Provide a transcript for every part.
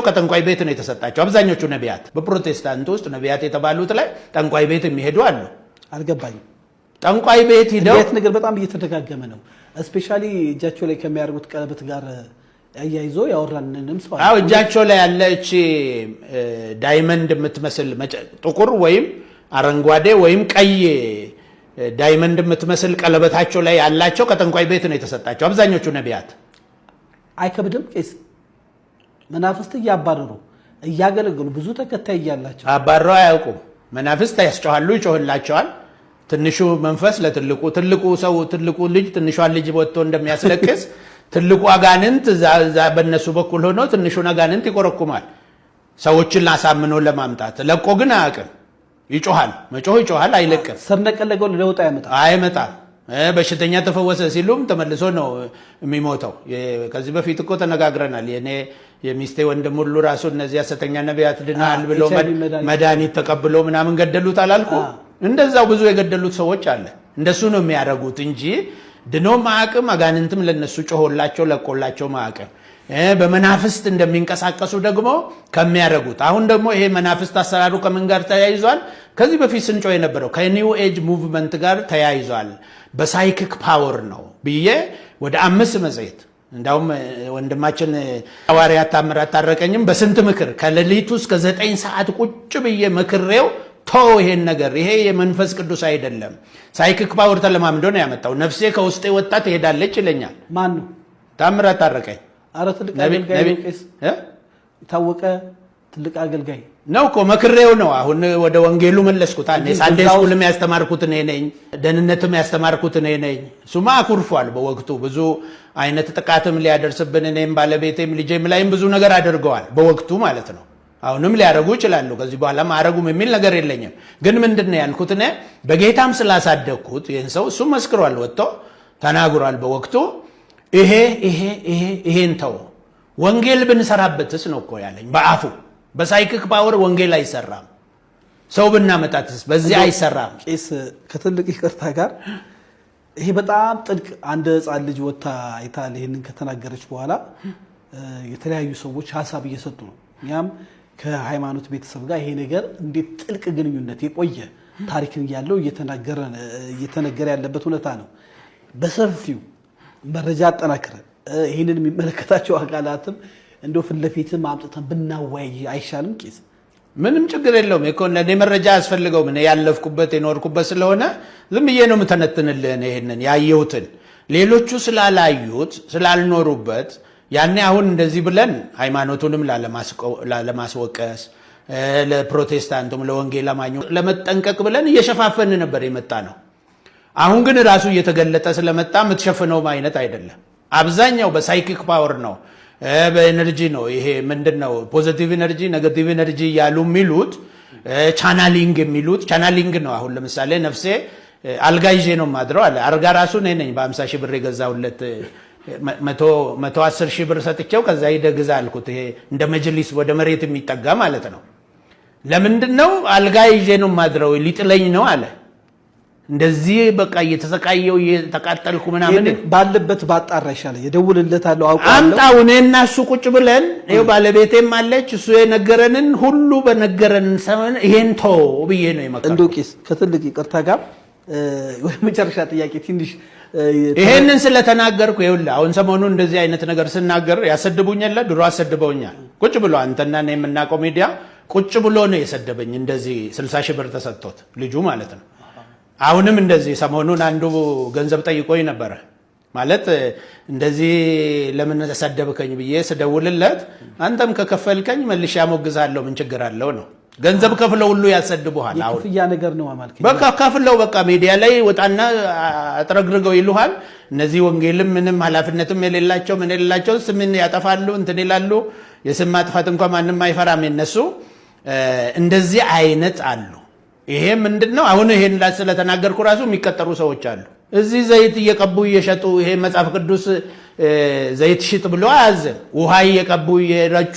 ከጠንቋይ ቤት ነው የተሰጣቸው አብዛኞቹ ነቢያት። በፕሮቴስታንት ውስጥ ነቢያት የተባሉት ላይ ጠንቋይ ቤት የሚሄዱ አሉ። አልገባኝም። ጠንቋይ ቤት ሄደው ቤት ነገር በጣም እየተደጋገመ ነው። ስፔሻሊ እጃቸው ላይ ከሚያደርጉት ቀለበት ጋር አያይዞ ያወራንንም ሰው አዎ፣ እጃቸው ላይ ያለች ዳይመንድ የምትመስል ጥቁር ወይም አረንጓዴ ወይም ቀይ ዳይመንድ የምትመስል ቀለበታቸው ላይ ያላቸው ከጠንቋይ ቤት ነው የተሰጣቸው አብዛኞቹ ነቢያት። አይከብድም? ቄስ መናፍስት እያባረሩ እያገለገሉ ብዙ ተከታይ እያላቸው አባረው አያውቁም። መናፍስት ያስጨዋሉ፣ ይጮህላቸዋል። ትንሹ መንፈስ ለትልቁ፣ ትልቁ ሰው ትልቁ ልጅ ትንሿን ልጅ ወጥቶ እንደሚያስለቅስ ትልቁ አጋንንት በእነሱ በኩል ሆኖ ትንሹን አጋንንት ይቆረኩማል ሰዎችን አሳምኖ ለማምጣት። ለቆ ግን አያውቅም። ይጮሃል፣ መጮህ ይጮሃል፣ አይለቅም። ስር ነቀል ለውጥ አይመጣም። በሽተኛ ተፈወሰ ሲሉም ተመልሶ ነው የሚሞተው። ከዚህ በፊት እኮ ተነጋግረናል። የኔ የሚስቴ ወንድም ሁሉ ራሱ እነዚህ ሐሰተኛ ነቢያት ድናል ብሎ መድኃኒት ተቀብሎ ምናምን ገደሉት አላልኩ? እንደዛው ብዙ የገደሉት ሰዎች አለ። እንደሱ ነው የሚያደርጉት እንጂ ድኖ ማዕቅም አጋንንትም ለነሱ ጮሆላቸው ለቆላቸው ማዕቅም በመናፍስት እንደሚንቀሳቀሱ ደግሞ ከሚያደርጉት። አሁን ደግሞ ይሄ መናፍስት አሰራሩ ከምን ጋር ተያይዟል? ከዚህ በፊት ስንጮ የነበረው ከኒው ኤጅ ሙቭመንት ጋር ተያይዟል። በሳይኪክ ፓወር ነው ብዬ ወደ 5 መጽሔት እንዳውም ወንድማችን ሐዋርያት ታምራት ታረቀኝም በስንት ምክር ከሌሊቱ እስከ 9 ሰዓት ቁጭ ብዬ መክሬው ተው ይሄን ነገር፣ ይሄ የመንፈስ ቅዱስ አይደለም፣ ሳይኪክ ፓወር ተለማምዶ ነው ያመጣው፣ ነፍሴ ከውስጤ ወጣ ትሄዳለች ይለኛል። ማን ነው? ታምራት ታረቀኝ። አረ ትልቅ አገልጋይ ነው ቄስ፣ ታወቀ ትልቅ አገልጋይ ነው እኮ መክሬው ነው። አሁን ወደ ወንጌሉ መለስኩት። እኔ ሳንዴ ስኩልም ያስተማርኩት እኔ ነኝ፣ ደህንነትም ያስተማርኩት እኔ ነኝ። እሱማ አኩርፏል በወቅቱ ብዙ አይነት ጥቃትም ሊያደርስብን እኔም ባለቤቴም ልጄም ላይም ብዙ ነገር አድርገዋል በወቅቱ ማለት ነው። አሁንም ሊያረጉ ይችላሉ። ከዚህ በኋላም አረጉም የሚል ነገር የለኝም። ግን ምንድነው ያልኩት እኔ በጌታም ስላሳደግኩት ይህን ሰው እሱም መስክሯል፣ ወጥቶ ተናግሯል በወቅቱ ይሄን ተው፣ ወንጌል ብንሰራበትስ ነው እኮ ያለኝ በአፉ። በሳይኪክ ፓወር ወንጌል አይሰራም፣ ሰው ብናመጣትስ በዚህ አይሰራም። ቄስ ከትልቅ ይቅርታ ጋር ይሄ በጣም ጥልቅ አንድ ሕፃን ልጅ ወታ አይታል። ይሄንን ከተናገረች በኋላ የተለያዩ ሰዎች ሀሳብ እየሰጡ ነው። እኛም ከሃይማኖት ቤተሰብ ጋር ይሄ ነገር እንዴት ጥልቅ ግንኙነት የቆየ ታሪክን ያለው እየተነገረ ያለበት ሁኔታ ነው። በሰፊው መረጃ አጠናክረን ይህንን የሚመለከታቸው አካላትም እንደው ፊት ለፊትም አምጥተን ብናወያይ አይሻልም ቄስ? ምንም ችግር የለውም እኮ ለኔ መረጃ ያስፈልገውም። እኔ ያለፍኩበት የኖርኩበት ስለሆነ ዝም ብዬ ነው የምተነትንልህ ይሄንን ያየሁትን። ሌሎቹ ስላላዩት ስላልኖሩበት ያኔ አሁን እንደዚህ ብለን ሃይማኖቱንም ላለማስወቀስ ለፕሮቴስታንቱም ለወንጌል አማኙ ለመጠንቀቅ ብለን እየሸፋፈን ነበር የመጣ ነው። አሁን ግን ራሱ እየተገለጠ ስለመጣ የምትሸፍነው አይነት አይደለም። አብዛኛው በሳይኪክ ፓወር ነው፣ በኤነርጂ ነው። ይሄ ምንድነው ፖዚቲቭ ኤነርጂ ኔጌቲቭ ኤነርጂ ያሉ የሚሉት ቻናሊንግ የሚሉት ቻናሊንግ ነው። አሁን ለምሳሌ ነፍሴ አልጋ ይዤ ነው ማድረው አለ። አልጋ ራሱ ነኝ በ50 ሺህ ብር የገዛውለት 110 ሺህ ብር ሰጥቼው ከዛ ይደግዛ አልኩት። ይሄ እንደ መጅሊስ ወደ መሬት የሚጠጋ ማለት ነው። ለምንድነው አልጋ ይዤ ነው ማድረው ሊጥለኝ ነው አለ። እንደዚህ በቃ እየተሰቃየው እየተቃጠልኩ ምናምን ባለበት ባጣራ ይሻላል። የደውልለታለሁ አውቃለሁ። አምጣው እኔና እሱ ቁጭ ብለን ይኸው ባለቤቴም አለች እሱ የነገረንን ሁሉ በነገረን ሰሞን ይሄን ተው ብዬ ነው የመከረው። እንደው ቄስ ከትልቅ ይቅርታ ጋር ወደ መጨረሻ ጥያቄ ትንሽ ይሄንን ስለተናገርኩ ይኸውልህ አሁን ሰሞኑን እንደዚህ አይነት ነገር ስናገር ያሰድቡኛል። ድሮ አሰድበውኛል። ቁጭ ብሎ አንተና እኔ የምናውቀው ሚዲያ ቁጭ ብሎ ነው የሰደበኝ። እንደዚህ 60 ሺህ ብር ተሰጥቶት ልጁ ማለት ነው። አሁንም እንደዚህ ሰሞኑን አንዱ ገንዘብ ጠይቆኝ ነበረ። ማለት እንደዚህ ለምን ተሰደብከኝ ብዬ ስደውልለት አንተም ከከፈልከኝ መልሼ ያሞግዛለሁ ምን ችግር አለው ነው። ገንዘብ ከፍለው ሁሉ ያሰድቡሃል። አሁን የክፍያ ነገር ነው ማለት በቃ ከፍለው በቃ ሚዲያ ላይ ወጣና አጥረግርገው ይሉሃል። እነዚህ ወንጌልም ምንም ኃላፊነትም የሌላቸው ምን የሌላቸው ስምን ያጠፋሉ እንትን ይላሉ። የስም ማጥፋት እንኳን ማንም አይፈራም የነሱ። እንደዚህ አይነት አሉ። ይሄ ምንድነው አሁን ይሄን ስለተናገርኩ ራሱ የሚቀጠሩ ሰዎች አሉ። እዚህ ዘይት እየቀቡ እየሸጡ ይሄ መጽሐፍ ቅዱስ ዘይት ሽጥ ብሎ አያዘን። ውሃ እየቀቡ እየረጩ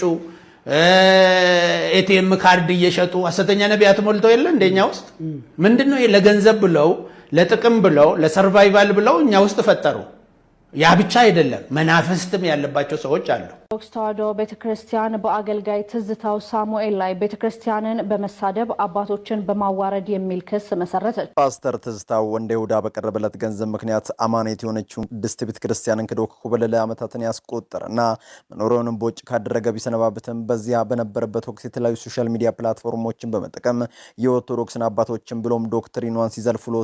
ኤቲኤም ካርድ እየሸጡ ሐሰተኛ ነቢያት ሞልተው የለ እንደኛ ውስጥ። ምንድነው ለገንዘብ ብለው ለጥቅም ብለው ለሰርቫይቫል ብለው እኛ ውስጥ ፈጠሩ። ያ ብቻ አይደለም፣ መናፍስትም ያለባቸው ሰዎች አሉ። ኦርቶዶክስ ተዋሕዶ ቤተክርስቲያን በአገልጋይ ትዝታው ሳሙኤል ላይ ቤተክርስቲያንን በመሳደብ አባቶችን በማዋረድ የሚል ክስ መሰረተች። ፓስተር ትዝታው ወንደ ይሁዳ በቀረበለት ገንዘብ ምክንያት አማኔት የሆነችው ቅድስት ቤተክርስቲያንን ክዶ ከኮበለለ ዓመታትን ያስቆጠረና መኖሩንም ቦጭ ካደረገ ቢሰነባበትም በዚያ በነበረበት ወቅት የተለያዩ ሶሻል ሚዲያ ፕላትፎርሞችን በመጠቀም የኦርቶዶክስን አባቶችን ብሎም ዶክትሪኗን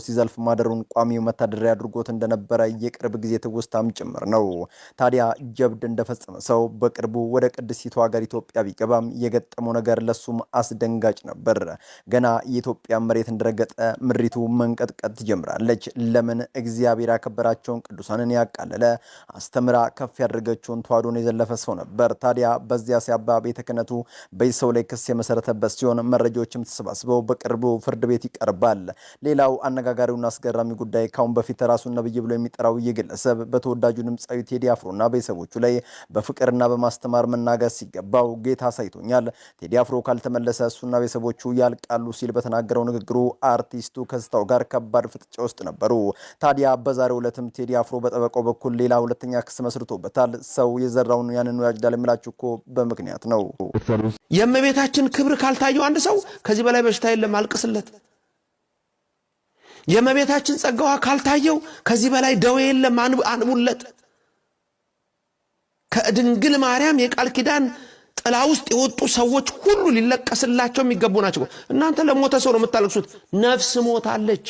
ሲዘልፍ ማደሩን ቋሚው መታደሪያ አድርጎት እንደነበረ የቅርብ ጊዜ ትውስታም ጭምር ነው። ታዲያ ጀብድ እንደፈጸመ ሰው በቅርቡ ወደ ቅድስቲቱ ሀገር ኢትዮጵያ ቢገባም የገጠመው ነገር ለሱም አስደንጋጭ ነበር። ገና የኢትዮጵያ መሬት እንደረገጠ ምድሪቱ መንቀጥቀጥ ትጀምራለች። ለምን? እግዚአብሔር ያከበራቸውን ቅዱሳንን ያቃለለ አስተምራ ከፍ ያደረገችውን ተዋሕዶን የዘለፈ ሰው ነበር። ታዲያ በዚያ ሲያባ ቤተ ክህነቱ በዚህ ሰው ላይ ክስ የመሰረተበት ሲሆን መረጃዎችም ተሰባስበው በቅርቡ ፍርድ ቤት ይቀርባል። ሌላው አነጋጋሪውና አስገራሚ ጉዳይ ካሁን በፊት ራሱን ነብይ ብሎ የሚጠራው የግለሰብ በተወዳጁ ድምጻዊ ቴዲ አፍሮና ቤተሰቦቹ ላይ በፍቅርና በማስተማር መናገር ሲገባው ጌታ ሳይቶኛል፣ ቴዲ አፍሮ ካልተመለሰ እሱና ቤተሰቦቹ ያልቃሉ ሲል በተናገረው ንግግሩ አርቲስቱ ከስታው ጋር ከባድ ፍጥጫ ውስጥ ነበሩ። ታዲያ በዛሬው ዕለትም ቴዲ አፍሮ በጠበቃው በኩል ሌላ ሁለተኛ ክስ መስርቶበታል። ሰው የዘራውን ያንኑ ያጭዳል የምላችሁ እኮ በምክንያት ነው። የእመቤታችን ክብር ካልታየው አንድ ሰው ከዚህ በላይ በሽታ የለም፣ አልቅስለት። የእመቤታችን ጸጋዋ ካልታየው ከዚህ በላይ ደዌ የለም፣ አንቡለት። ከድንግል ማርያም የቃል ኪዳን ጥላ ውስጥ የወጡ ሰዎች ሁሉ ሊለቀስላቸው የሚገቡ ናቸው። እናንተ ለሞተ ሰው ነው የምታለቅሱት። ነፍስ ሞታለች።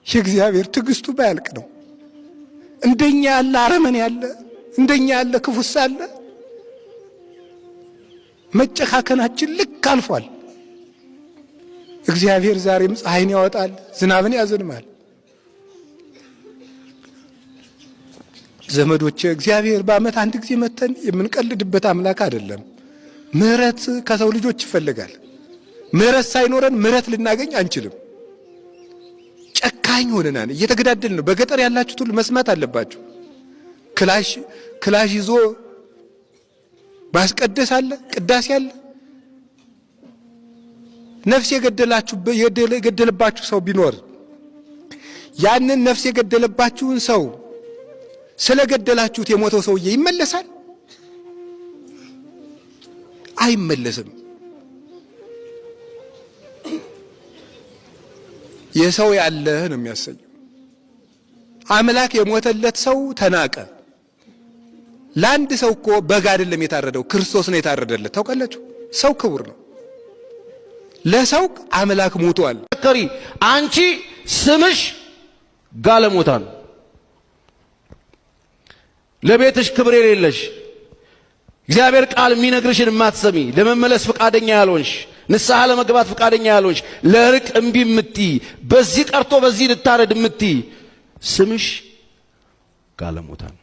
የእግዚአብሔር ትዕግስቱ ባያልቅ ነው። እንደኛ ያለ አረመኔ ያለ፣ እንደኛ ያለ ክፉስ አለ። መጨካከናችን ልክ አልፏል። እግዚአብሔር ዛሬም ፀሐይን ያወጣል፣ ዝናብን ያዘንማል። ዘመዶቼ እግዚአብሔር በዓመት አንድ ጊዜ መተን የምንቀልድበት አምላክ አይደለም። ምሕረት ከሰው ልጆች ይፈልጋል። ምሕረት ሳይኖረን ምሕረት ልናገኝ አንችልም። ጨካኝ ሆነናል፣ እየተገዳደልን ነው። በገጠር ያላችሁት ሁሉ መስማት አለባችሁ። ክላሽ ይዞ ማስቀደስ አለ፣ ቅዳሴ አለ። ነፍስ የገደለባችሁ ሰው ቢኖር ያንን ነፍስ የገደለባችሁን ሰው ስለገደላችሁት የሞተው ሰውዬ ይመለሳል? አይመለስም። የሰው ያለህ ነው የሚያሰኘው። አምላክ የሞተለት ሰው ተናቀ። ለአንድ ሰው እኮ በግ አይደለም የታረደው፣ ክርስቶስ ነው የታረደለት። ታውቃላችሁ? ሰው ክቡር ነው። ለሰው አምላክ ሞቷል። አንቺ ስምሽ ጋለሞታ ነው። ለቤትሽ ክብር የሌለሽ፣ እግዚአብሔር ቃል የሚነግርሽን የማትሰሚ፣ ለመመለስ ፈቃደኛ ያልሆንሽ፣ ንስሐ ለመግባት ፈቃደኛ ያልሆንሽ፣ ለርቅ እምቢ የምትይ፣ በዚህ ቀርቶ በዚህ ልታረድ የምትይ ስምሽ ጋለሞታ ነው።